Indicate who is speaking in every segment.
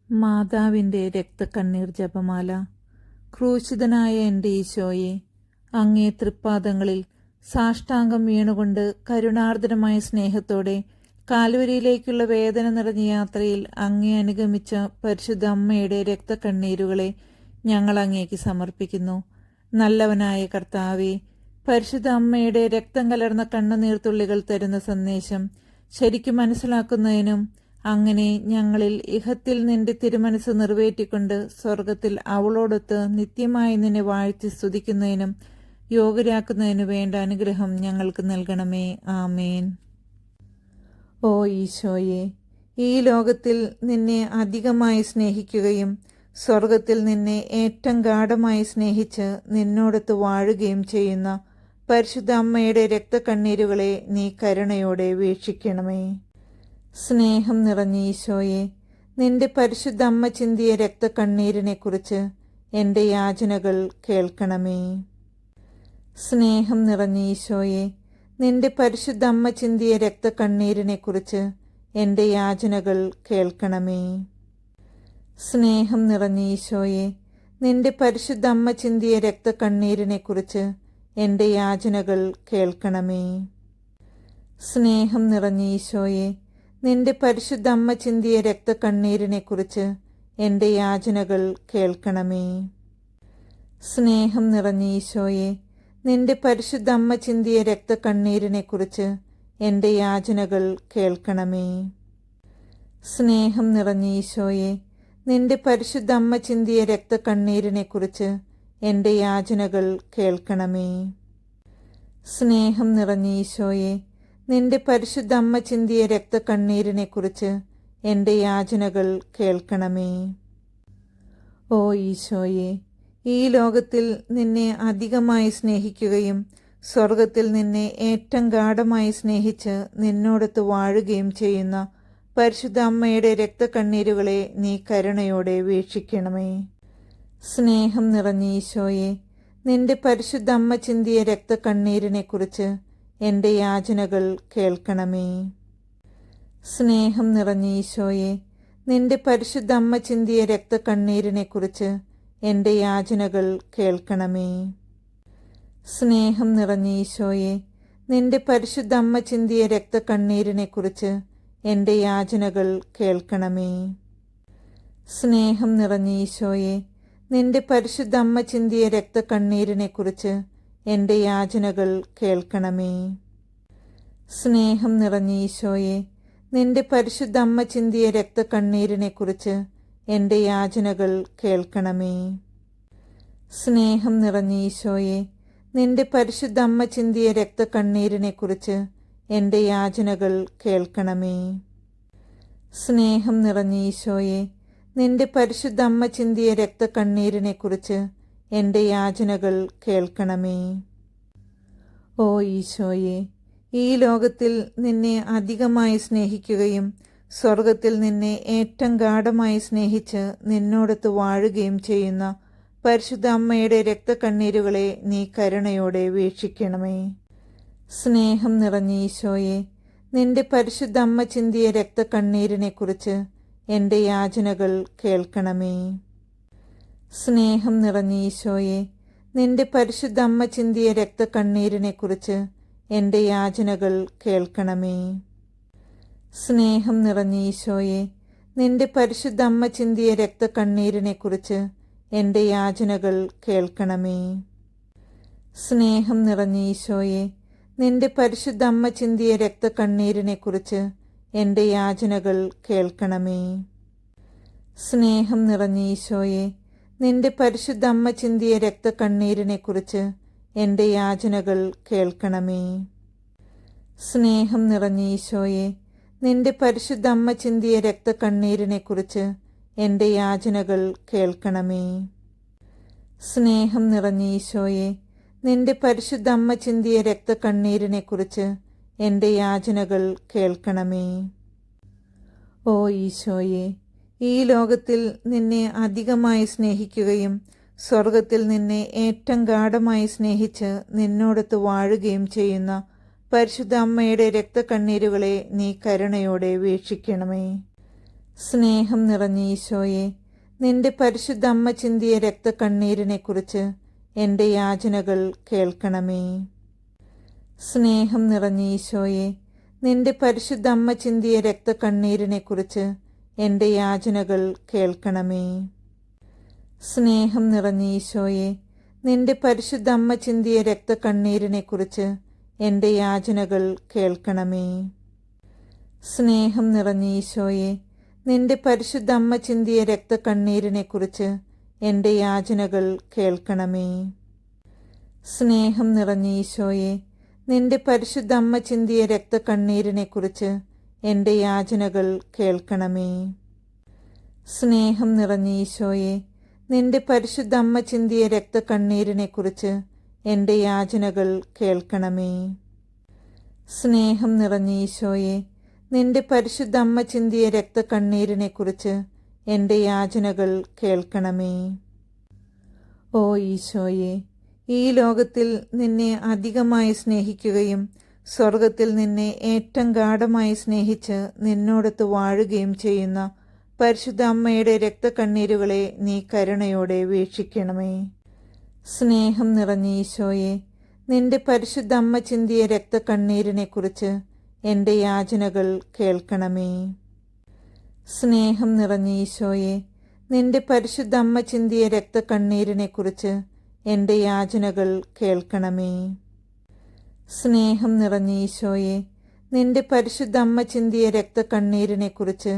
Speaker 1: മാതാവിൻ്റെ രക്തക്കണ്ണീർ ജപമാല. ക്രൂശിതനായ എൻ്റെ ഈശോയെ, അങ്ങേ തൃപ്പാദങ്ങളിൽ സാഷ്ടാംഗം വീണുകൊണ്ട് കരുണാർദ്രമായ സ്നേഹത്തോടെ കാൽവരിയിലേക്കുള്ള വേദന നിറഞ്ഞ യാത്രയിൽ അങ്ങേ അനുഗമിച്ച പരിശുദ്ധ അമ്മയുടെ രക്തക്കണ്ണീരുകളെ ഞങ്ങൾ അങ്ങേക്ക് സമർപ്പിക്കുന്നു. നല്ലവനായ കർത്താവേ, പരിശുദ്ധ അമ്മയുടെ രക്തം കലർന്ന കണ്ണുനീർത്തുള്ളികൾ തരുന്ന സന്ദേശം ശരിക്കും മനസ്സിലാക്കുന്നതിനും അങ്ങനെ ഞങ്ങളിൽ ഇഹത്തിൽ നിന്റെ തിരുമനസ് നിറവേറ്റിക്കൊണ്ട് സ്വർഗത്തിൽ അവളോടൊത്ത് നിത്യമായി നിന്നെ വാഴ്ത്തി സ്തുതിക്കുന്നതിനും യോഗ്യരാക്കുന്നതിനു വേണ്ട അനുഗ്രഹം ഞങ്ങൾക്ക് നൽകണമേ. ആമേൻ. ഓ ഈശോയെ, ഈ ലോകത്തിൽ നിന്നെ അധികമായി സ്നേഹിക്കുകയും സ്വർഗത്തിൽ നിന്നെ ഏറ്റവും ഗാഢമായി സ്നേഹിച്ച് നിന്നോടൊത്ത് വാഴുകയും ചെയ്യുന്ന പരിശുദ്ധ അമ്മയുടെ രക്തക്കണ്ണീരുകളെ നീ കരുണയോടെ വീക്ഷിക്കണമേ. സ്നേഹം നിറഞ്ഞ ഈശോയെ, നിന്റെ പരിശുദ്ധ അമ്മ ചിന്തിയ രക്തക്കണ്ണീരിനെക്കുറിച്ച് എൻ്റെ യാചനകൾ കേൾക്കണമേ. സ്നേഹം നിറഞ്ഞ ഈശോയെ, നിന്റെ പരിശുദ്ധ അമ്മ ചിന്തിയ രക്തക്കണ്ണീരിനെക്കുറിച്ച് എൻ്റെ യാചനകൾ കേൾക്കണമേ. സ്നേഹം നിറഞ്ഞ ഈശോയെ, നിന്റെ പരിശുദ്ധ അമ്മ ചിന്തിയ രക്തക്കണ്ണീരിനെക്കുറിച്ച് എൻ്റെ യാചനകൾ കേൾക്കണമേ. സ്നേഹം നിറഞ്ഞ ഈശോയെ, നിന്റെ പരിശുദ്ധ അമ്മ ചിന്തിയ രക്തക്കണ്ണീരിനെക്കുറിച്ച് എൻ്റെ യാചനകൾ കേൾക്കണമേ. സ്നേഹം നിറഞ്ഞ ഈശോയെ, നിന്റെ പരിശുദ്ധ അമ്മ ചിന്തിയ രക്തക്കണ്ണീരിനെക്കുറിച്ച് എൻ്റെ യാചനകൾ കേൾക്കണമേ. സ്നേഹം നിറഞ്ഞ ഈശോയെ, നിന്റെ പരിശുദ്ധ അമ്മ ചിന്തിയ രക്തക്കണ്ണീരിനെക്കുറിച്ച് എൻ്റെ യാചനകൾ കേൾക്കണമേ. സ്നേഹം നിറഞ്ഞ ഈശോയെ, നിന്റെ പരിശുദ്ധ അമ്മ ചിന്തിയ രക്തക്കണ്ണീരിനെക്കുറിച്ച് എൻ്റെ യാചനകൾ കേൾക്കണമേ. ഓ ഈശോയെ, ഈ ലോകത്തിൽ നിന്നെ അധികമായി സ്നേഹിക്കുകയും സ്വർഗത്തിൽ നിന്നെ ഏറ്റവും ഗാഢമായി സ്നേഹിച്ച് നിന്നോടൊത്ത് വാഴുകയും ചെയ്യുന്ന പരിശുദ്ധ അമ്മയുടെ രക്തക്കണ്ണീരുകളെ നീ കരുണയോടെ വീക്ഷിക്കണമേ. സ്നേഹം നിറഞ്ഞ ഈശോയെ, നിന്റെ പരിശുദ്ധ അമ്മ ചിന്തിയ രക്തക്കണ്ണീരിനെക്കുറിച്ച് എൻ്റെ യാചനകൾ കേൾക്കണമേ. സ്നേഹം നിറഞ്ഞ ഈശോയെ, നിന്റെ പരിശുദ്ധ അമ്മ ചിന്തിയ രക്തക്കണ്ണീരിനെക്കുറിച്ച് എൻ്റെ യാചനകൾ കേൾക്കണമേ. സ്നേഹം നിറഞ്ഞ ഈശോയെ, നിന്റെ പരിശുദ്ധ അമ്മ ചിന്തിയ രക്തക്കണ്ണീരിനെക്കുറിച്ച് എൻ്റെ യാചനകൾ കേൾക്കണമേ. സ്നേഹം നിറഞ്ഞ ഈശോയെ, നിന്റെ പരിശുദ്ധ അമ്മ ചിന്തിയ രക്തക്കണ്ണീരിനെക്കുറിച്ച് എൻ്റെ യാചനകൾ കേൾക്കണമേ. സ്നേഹം നിറഞ്ഞ ഈശോയെ, നിന്റെ പരിശുദ്ധ അമ്മ ചിന്തിയ രക്തക്കണ്ണീരിനെക്കുറിച്ച് എൻ്റെ യാചനകൾ കേൾക്കണമേ. സ്നേഹം നിറഞ്ഞ ഈശോയെ, നിന്റെ പരിശുദ്ധ അമ്മ ചിന്തിയ രക്തക്കണ്ണീരിനെക്കുറിച്ച് എൻ്റെ യാചനകൾ കേൾക്കണമേ. സ്നേഹം നിറഞ്ഞ ഈശോയെ, നിന്റെ പരിശുദ്ധ അമ്മ ചിന്തിയ രക്തക്കണ്ണീരിനെക്കുറിച്ച് എൻ്റെ യാചനകൾ കേൾക്കണമേ. ഓ ഈശോയെ, ഈ ലോകത്തിൽ നിന്നെ അധികമായി സ്നേഹിക്കുകയും സ്വർഗത്തിൽ നിന്നെ ഏറ്റവും ഗാഢമായി സ്നേഹിച്ച് നിന്നോടൊത്ത് വാഴുകയും ചെയ്യുന്ന പരിശുദ്ധ അമ്മയുടെ രക്തക്കണ്ണീരുകളെ നീ കരുണയോടെ വീക്ഷിക്കണമേ. സ്നേഹം നിറഞ്ഞ ഈശോയെ, നിന്റെ പരിശുദ്ധ അമ്മ ചിന്തിയ രക്തക്കണ്ണീരിനെക്കുറിച്ച് എൻ്റെ യാചനകൾ കേൾക്കണമേ. സ്നേഹം നിറഞ്ഞ ഈശോയെ, നിന്റെ പരിശുദ്ധ അമ്മ ചിന്തിയ രക്തക്കണ്ണീരിനെക്കുറിച്ച് എൻ്റെ യാചനകൾ കേൾക്കണമേ. സ്നേഹം നിറഞ്ഞ ഈശോയെ, നിന്റെ പരിശുദ്ധ അമ്മ ചിന്തിയ രക്തക്കണ്ണീരിനെക്കുറിച്ച് എൻ്റെ യാചനകൾ കേൾക്കണമേ. സ്നേഹം നിറഞ്ഞ ഈശോയെ, നിന്റെ പരിശുദ്ധ അമ്മ ചിന്തിയ രക്തക്കണ്ണീരിനെക്കുറിച്ച് എൻ്റെ യാചനകൾ കേൾക്കണമേ. സ്നേഹം നിറഞ്ഞ ഈശോയെ, നിന്റെ പരിശുദ്ധ അമ്മ ചിന്തിയ രക്തക്കണ്ണീരിനെക്കുറിച്ച് എൻ്റെ യാചനകൾ കേൾക്കണമേ. സ്നേഹം നിറഞ്ഞ ഈശോയെ, നിന്റെ പരിശുദ്ധ അമ്മ ചിന്തിയ രക്തക്കണ്ണീരിനെക്കുറിച്ച് എൻ്റെ യാചനകൾ കേൾക്കണമേ. സ്നേഹം നിറഞ്ഞ ഈശോയെ, നിന്റെ പരിശുദ്ധ അമ്മ ചിന്തിയ രക്തക്കണ്ണീരിനെക്കുറിച്ച് എൻ്റെ യാചനകൾ കേൾക്കണമേ. ഓ ഈശോയെ, ഈ ലോകത്തിൽ നിന്നെ അധികമായി സ്നേഹിക്കുകയും സ്വർഗത്തിൽ നിന്നെ ഏറ്റവും ഗാഢമായി സ്നേഹിച്ച് നിന്നോടൊത്ത് വാഴുകയും ചെയ്യുന്ന പരിശുദ്ധ അമ്മയുടെ രക്തക്കണ്ണീരുകളെ നീ കരുണയോടെ വീക്ഷിക്കണമേ. സ്നേഹം നിറഞ്ഞ ഈശോയെ, നിന്റെ പരിശുദ്ധ അമ്മ ചിന്തിയ രക്തക്കണ്ണീരിനെക്കുറിച്ച് എൻ്റെ യാചനകൾ കേൾക്കണമേ. സ്നേഹം നിറഞ്ഞ ഈശോയെ, നിന്റെ പരിശുദ്ധ അമ്മ ചിന്തിയ രക്തക്കണ്ണീരിനെക്കുറിച്ച് എൻ്റെ യാചനകൾ കേൾക്കണമേ. സ്നേഹം നിറഞ്ഞ ഈശോയെ, നിന്റെ പരിശുദ്ധ അമ്മ ചിന്തിയ രക്തക്കണ്ണീരിനെക്കുറിച്ച് എൻ്റെ യാചനകൾ കേൾക്കണമേ. സ്നേഹം നിറഞ്ഞ ഈശോയെ, നിന്റെ പരിശുദ്ധ അമ്മ ചിന്തിയ രക്തക്കണ്ണീരിനെക്കുറിച്ച് എൻ്റെ യാചനകൾ കേൾക്കണമേ. സ്നേഹം നിറഞ്ഞ ഈശോയെ, നിന്റെ പരിശുദ്ധ അമ്മ ചിന്തിയ രക്തക്കണ്ണീരിനെക്കുറിച്ച് എൻ്റെ യാചനകൾ കേൾക്കണമേ. സ്നേഹം നിറഞ്ഞ ഈശോയെ, നിന്റെ പരിശുദ്ധ അമ്മ ചിന്തിയ രക്തക്കണ്ണീരിനെക്കുറിച്ച് എൻ്റെ യാചനകൾ കേൾക്കണമേ. സ്നേഹം നിറഞ്ഞ ഈശോയെ, നിന്റെ പരിശുദ്ധ അമ്മ ചിന്തിയ രക്തക്കണ്ണീരിനെക്കുറിച്ച് എൻ്റെ യാചനകൾ കേൾക്കണമേ. ഓ ഈശോയെ, ഈ ലോകത്തിൽ നിന്നെ അധികമായി സ്നേഹിക്കുകയും സ്വർഗത്തിൽ നിന്നെ ഏറ്റവും ഗാഢമായി സ്നേഹിച്ച് നിന്നോടൊത്ത് വാഴുകയും ചെയ്യുന്ന പരിശുദ്ധ അമ്മയുടെ രക്തക്കണ്ണീരുകളെ നീ കരുണയോടെ വീക്ഷിക്കണമേ. സ്നേഹം നിറഞ്ഞ ഈശോയെ, നിന്റെ പരിശുദ്ധ അമ്മ ചിന്തിയ രക്തക്കണ്ണീരിനെക്കുറിച്ച് എൻ്റെ യാചനകൾ കേൾക്കണമേ. സ്നേഹം നിറഞ്ഞ ഈശോയെ, നിന്റെ പരിശുദ്ധ അമ്മ ചിന്തിയ രക്തക്കണ്ണീരിനെക്കുറിച്ച് എൻ്റെ യാചനകൾ കേൾക്കണമേ. സ്നേഹം നിറഞ്ഞ ഈശോയെ, നിന്റെ പരിശുദ്ധ അമ്മ ചിന്തിയ രക്തക്കണ്ണീരിനെക്കുറിച്ച്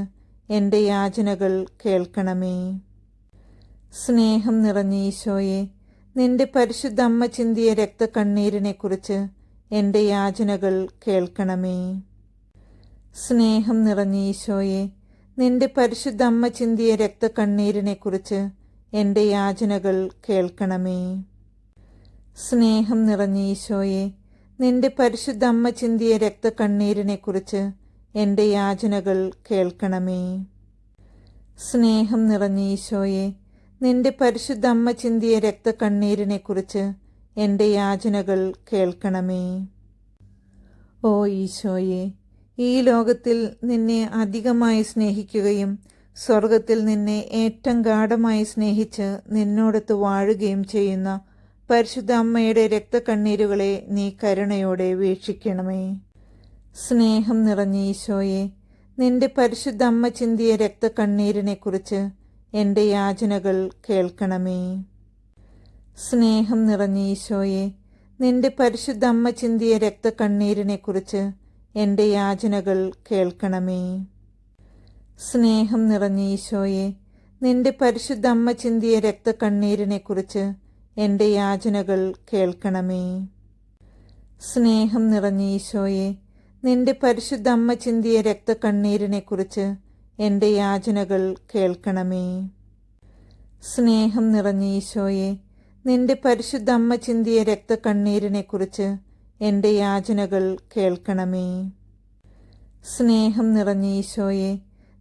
Speaker 1: എൻ്റെ യാചനകൾ കേൾക്കണമേ. സ്നേഹം നിറഞ്ഞ ഈശോയെ, നിന്റെ പരിശുദ്ധ അമ്മ ചിന്തിയ രക്തക്കണ്ണീരിനെക്കുറിച്ച് എൻ്റെ യാചനകൾ കേൾക്കണമേ. സ്നേഹം നിറഞ്ഞ ഈശോയെ, നിന്റെ പരിശുദ്ധ അമ്മ ചിന്തിയ രക്തക്കണ്ണീരിനെക്കുറിച്ച് എൻ്റെ യാചനകൾ കേൾക്കണമേ. സ്നേഹം നിറഞ്ഞ ഈശോയെ, നിന്റെ പരിശുദ്ധ അമ്മ ചിന്തിയ രക്തക്കണ്ണീരിനെക്കുറിച്ച് എൻ്റെ യാചനകൾ കേൾക്കണമേ. സ്നേഹം നിറഞ്ഞ ഈശോയെ, നിന്റെ പരിശുദ്ധ അമ്മ ചിന്തിയ രക്തക്കണ്ണീരിനെക്കുറിച്ച് എൻ്റെ യാചനകൾ കേൾക്കണമേ. ഓ ഈശോയെ, ഈ ലോകത്തിൽ നിന്നെ അധികമായി സ്നേഹിക്കുകയും സ്വർഗത്തിൽ നിന്നെ ഏറ്റവും ഗാഢമായി സ്നേഹിച്ച് നിന്നോടൊത്ത് വാഴുകയും ചെയ്യുന്ന പരിശുദ്ധ അമ്മയുടെ രക്തക്കണ്ണീരുകളെ നീ കരുണയോടെ വീക്ഷിക്കണമേ. സ്നേഹം നിറഞ്ഞ ഈശോയെ, നിന്റെ പരിശുദ്ധ അമ്മ ചിന്തിയ രക്തക്കണ്ണീരിനെക്കുറിച്ച് എൻ്റെ യാചനകൾ കേൾക്കണമേ. സ്നേഹം നിറഞ്ഞ ഈശോയെ, നിന്റെ പരിശുദ്ധ അമ്മ ചിന്തിയ രക്തക്കണ്ണീരിനെക്കുറിച്ച് എൻ്റെ യാചനകൾ കേൾക്കണമേ. സ്നേഹം നിറഞ്ഞ ഈശോയെ, നിന്റെ പരിശുദ്ധ അമ്മ ചിന്തിയ രക്തക്കണ്ണീരിനെക്കുറിച്ച് എൻ്റെ യാചനകൾ കേൾക്കണമേ. സ്നേഹം നിറഞ്ഞ ഈശോയെ, നിന്റെ പരിശുദ്ധ അമ്മ ചിന്തിയ രക്തക്കണ്ണീരിനെക്കുറിച്ച് എൻ്റെ യാചനകൾ കേൾക്കണമേ. സ്നേഹം നിറഞ്ഞ ഈശോയെ, നിന്റെ പരിശുദ്ധ അമ്മ ചിന്തിയ രക്തക്കണ്ണീരിനെക്കുറിച്ച് എൻ്റെ യാചനകൾ കേൾക്കണമേ. സ്നേഹം നിറഞ്ഞ ഈശോയെ,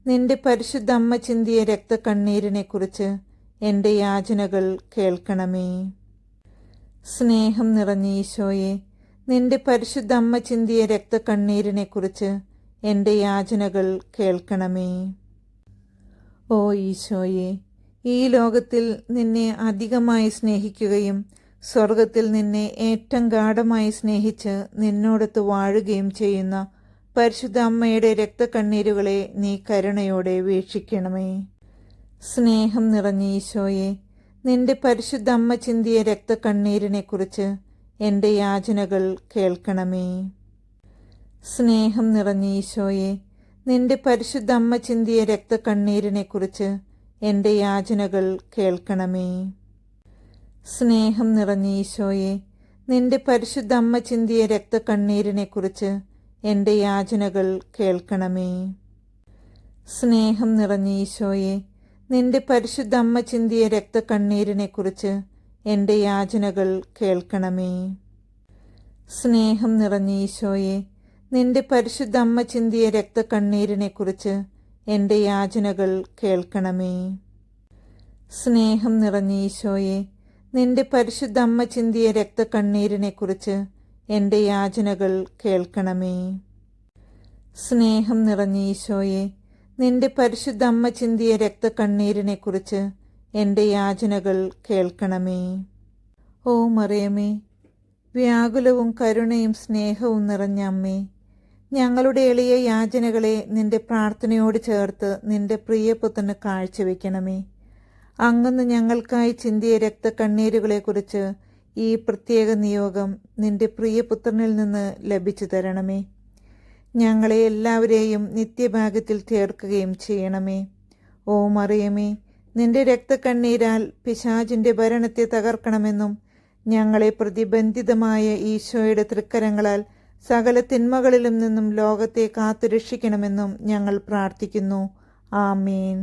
Speaker 1: നിന്റെ പരിശുദ്ധ അമ്മ ചിന്തിയ രക്തക്കണ്ണീരിനെക്കുറിച്ച് എൻ്റെ യാചനകൾ കേൾക്കണമേ. സ്നേഹം നിറഞ്ഞ ഈശോയെ, നിന്റെ പരിശുദ്ധ അമ്മ ചിന്തിയ രക്തക്കണ്ണീരിനെക്കുറിച്ച് എൻ്റെ യാചനകൾ കേൾക്കണമേ. ഓ ഈശോയെ, ഈ ലോകത്തിൽ നിന്നെ അധികമായി സ്നേഹിക്കുകയും സ്വർഗത്തിൽ നിന്നെ ഏറ്റവും ഗാഢമായി സ്നേഹിച്ച് നിന്നോടൊത്ത് വാഴുകയും ചെയ്യുന്ന പരിശുദ്ധ അമ്മയുടെ രക്തക്കണ്ണീരുകളെ നീ കരുണയോടെ വീക്ഷിക്കണമേ. സ്നേഹം നിറഞ്ഞ ഈശോയെ, നിന്റെ പരിശുദ്ധ അമ്മ ചിന്തിയ രക്തക്കണ്ണീരിനെക്കുറിച്ച് എൻ്റെ യാചനകൾ കേൾക്കണമേ. സ്നേഹം നിറഞ്ഞ ഈശോയെ, നിന്റെ പരിശുദ്ധ അമ്മ ചിന്തിയ രക്തക്കണ്ണീരിനെക്കുറിച്ച് എൻ്റെ യാചനകൾ കേൾക്കണമേ. സ്നേഹം നിറഞ്ഞ ഈശോയെ, നിന്റെ പരിശുദ്ധ അമ്മ ചിന്തിയ രക്തക്കണ്ണീരിനെക്കുറിച്ച് എൻ്റെ യാചനകൾ കേൾക്കണമേ. സ്നേഹം നിറഞ്ഞ ഈശോയെ, നിന്റെ പരിശുദ്ധ അമ്മ ചിന്തിയ രക്തക്കണ്ണീരിനെക്കുറിച്ച് എൻ്റെ യാചനകൾ കേൾക്കണമേ. സ്നേഹം നിറഞ്ഞ ഈശോയെ, നിന്റെ പരിശുദ്ധ അമ്മ ചിന്തിയ രക്തക്കണ്ണീരിനെക്കുറിച്ച് എൻ്റെ യാചനകൾ കേൾക്കണമേ. സ്നേഹം നിറഞ്ഞ ഈശോയെ, നിന്റെ പരിശുദ്ധ അമ്മ ചിന്തിയ രക്തക്കണ്ണീരിനെക്കുറിച്ച് എൻ്റെ യാചനകൾ കേൾക്കണമേ. സ്നേഹം നിറഞ്ഞ ഈശോയെ, നിന്റെ പരിശുദ്ധ അമ്മ ചിന്തിയ രക്തക്കണ്ണീരിനെക്കുറിച്ച് എൻ്റെ യാചനകൾ കേൾക്കണമേ. ഓ മറിയമേ, വ്യാകുലവും കരുണയും സ്നേഹവും നിറഞ്ഞ അമ്മേ, ഞങ്ങളുടെ എളിയ യാചനകളെ നിന്റെ പ്രാർത്ഥനയോട് ചേർത്ത് നിന്റെ പ്രിയപുത്രന് കാഴ്ചവെക്കണമേ. അങ്ങന്ന് ഞങ്ങൾക്കായി ചിന്തിയ രക്തക്കണ്ണീരുകളെക്കുറിച്ച് ഈ പ്രത്യേക നിയോഗം നിന്റെ പ്രിയപുത്രനിൽ നിന്ന് ലഭിച്ചു തരണമേ. ഞങ്ങളെ എല്ലാവരെയും നിത്യഭാഗ്യത്തിൽ ചേർക്കുകയും ചെയ്യണമേ. ഓ മറിയമേ, നിന്റെ രക്തക്കണ്ണീരാൽ പിശാചിന്റെ ഭരണത്തെ തകർക്കണമെന്നും ഞങ്ങളെ പ്രതിബന്ധിതമായ ഈശോയുടെ തൃക്കരങ്ങളാൽ സകല തിന്മകളിലും നിന്നും ലോകത്തെ കാത്തുരക്ഷിക്കണമെന്നും ഞങ്ങൾ പ്രാർത്ഥിക്കുന്നു. ആമേൻ.